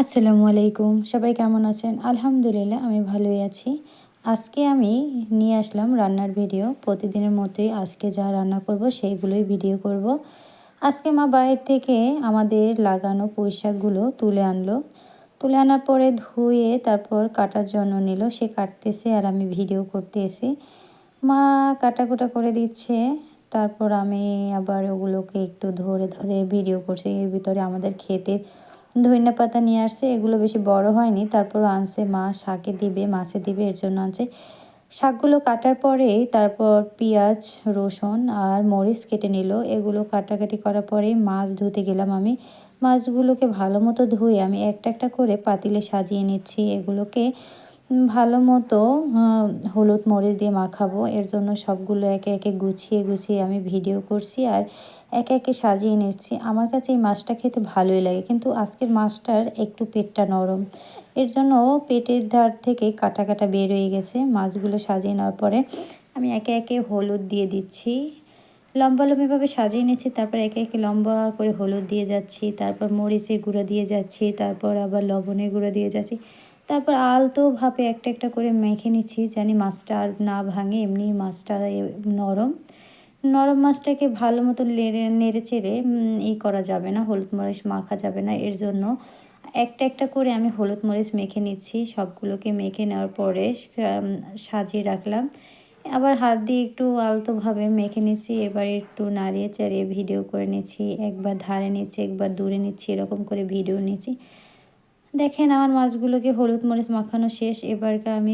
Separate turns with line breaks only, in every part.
আসসালামু আলাইকুম, সবাই কেমন আছেন? আলহামদুলিল্লাহ আমি ভালোই আছি। আজকে আমি নিয়ে আসলাম রান্নার ভিডিও। প্রতিদিনের মতোই আজকে যা রান্না করব সেইগুলোই ভিডিও করব। আজকে মা বাইরে থেকে আমাদের লাগানো পুঁইশাকগুলো তুলে আনলো। তুলে আনার পরে ধুয়ে তারপর কাটার জন্য নিল। সে কাটতেছে আর আমি ভিডিও করতেছি। মা কাটাকুটা করে দিচ্ছে। তারপর আমি আবার ওগুলোকে একটু ধরে ধরে ভিডিও করছি। এর ভিতরে আমাদের ক্ষেতের ধইন্যাপাতা নিয়ে আসছে। এগুলো বেশি বড় হয়নি। তারপরও আনছে মা, শাকে দিবে, মাছে দিবে, এর জন্য আনছে। শাকগুলো কাটার পরেই তারপর পেঁয়াজ, রসুন আর মরিচ কেটে নিল। এগুলো কাটাকাটি করার পরেই মাছ ধুতে গেলাম আমি। মাছগুলোকে ভালো মতো ধুয়ে আমি একটা একটা করে পাতিলে সাজিয়ে নিচ্ছি। এগুলোকে ভালো মতো হলুদ মরিচ দিয়ে মাখাবো। এর জন্য সবগুলো একে একে গুছিয়ে গুছিয়ে আমি ভিডিও করছি আর একে একে সাজিয়ে নিচ্ছি। আমার কাছে এই মাছটা খেতে ভালোই লাগে, কিন্তু আজকের মাছটার একটু পেটটা নরম। এর জন্য পেটের ধার থেকে কাটা কাটা বের হয়ে গেছে। মাছগুলো সাজিয়ে নেওয়ার পরে আমি একে একে হলুদ দিয়ে দিচ্ছি। লম্বালম্বিভাবে সাজিয়ে নিচ্ছি। তারপর একে একে লম্বা করে হলুদ দিয়ে যাচ্ছি, তারপর মরিচের গুঁড়ো দিয়ে যাচ্ছি, তারপর আবার লবণের গুঁড়ো দিয়ে যাচ্ছি। তারপর আলতোভাবে একটা একটা করে মেখে নিচ্ছি, জানি মাছটা আর না ভাঙে। এমনি মাছটা নরম নরম মাছটাকে ভালো মতো নেড়ে চেড়ে করা যাবে না, হলুদ মরিচ মাখা যাবে না। এর জন্য একটা একটা করে আমি হলুদ মরিচ মেখে নিচ্ছি। সবগুলোকে মেখে নেওয়ার পরে সাজিয়ে রাখলাম। আবার হাত দিয়ে একটু আলতোভাবে মেখে নিচ্ছি। এবার একটু নাড়িয়ে চাড়িয়ে ভিডিও করে নিচ্ছি। একবার ধারে নিচ্ছি, একবার দূরে নিচ্ছি, এরকম করে ভিডিও নিচ্ছি। দেখেন আমার মাছগুলোকে হলুদ মরিচ মাখানো শেষ। এবারকে আমি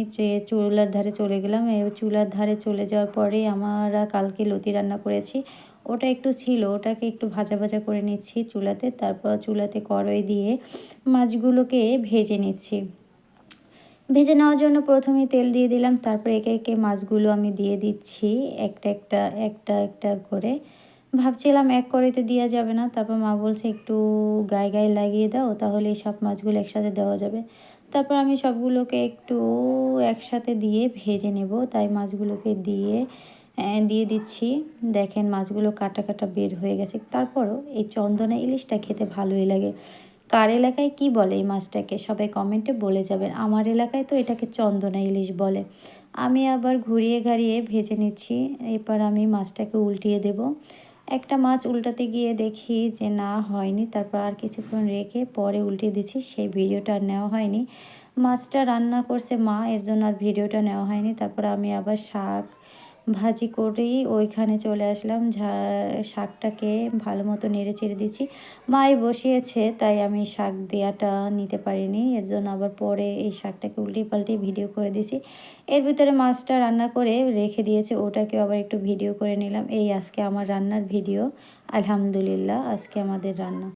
চুলার ধারে চলে গেলাম। চুলার ধারে চলে যাওয়ার পরে আমরা কালকে লতি রান্না করেছি। ওটা একটু ছিল, ওটাকে একটু ভাজা ভাজা করে নিচ্ছি চুলাতে। তারপর চুলাতে কড়াই দিয়ে মাছগুলোকে ভেজে নিচ্ছি। ভেজে নেওয়ার জন্য প্রথমেই তেল দিয়ে দিলাম। তারপর একে একে মাছগুলো আমি দিয়ে দিচ্ছি একটা একটা একটা একটা করে। ভাবছিলাম এক কড়াইতে দেওয়া যাবে না। তারপর মা বলছে একটু গায়ে গায়ে লাগিয়ে দাও, তাহলে এই সব মাছগুলো একসাথে দেওয়া যাবে। তারপর আমি সবগুলোকে একটু একসাথে দিয়ে ভেজে নেব, তাই মাছগুলোকে দিয়ে দিচ্ছি। দেখেন মাছগুলো কাটা কাটা বের হয়ে গেছে। তারপরও এই চন্দনা ইলিশটা খেতে ভালোই লাগে। কার এলাকায় কি বলে এই মাছটাকে সবাই কমেন্টে বলে যাবেন। আমার এলাকায় তো এটাকে চন্দনা ইলিশ বলে। আমি আবার ঘুরিয়ে ঘাড়িয়ে ভেজে নিচ্ছি। এরপর আমি মাছটাকে উল্টিয়ে দেব। একটা মাছ উল্টাতে গিয়ে দেখি যে না হয়নি, তারপর আর কিছুক্ষণ রেখে পরে উল্টিয়ে দিচ্ছি। সেই ভিডিওটা আর নেওয়া হয়নি। মাছটা রান্না করছে মা, এর জন্য আর ভিডিওটা নেওয়া হয়নি। তারপর আমি আবার শাক ভাজি করেই ওইখানে চলে আসলাম। শাকটাকে ভালো মতো নেড়ে চেড়ে দিচ্ছি। মাই বসিয়েছে, তাই আমি শাক দেওয়াটা নিতে পারিনি। এর জন্য আবার পরে এই শাকটাকে উল্টে পাল্টে ভিডিও করে দিয়েছি। এর ভিতরে মাছটা রান্না করে রেখে দিয়েছে, ওটাকেও আবার একটু ভিডিও করে নিলাম। এই আজকে আমার রান্নার ভিডিও। আলহামদুলিল্লাহ আজকে আমাদের রান্না।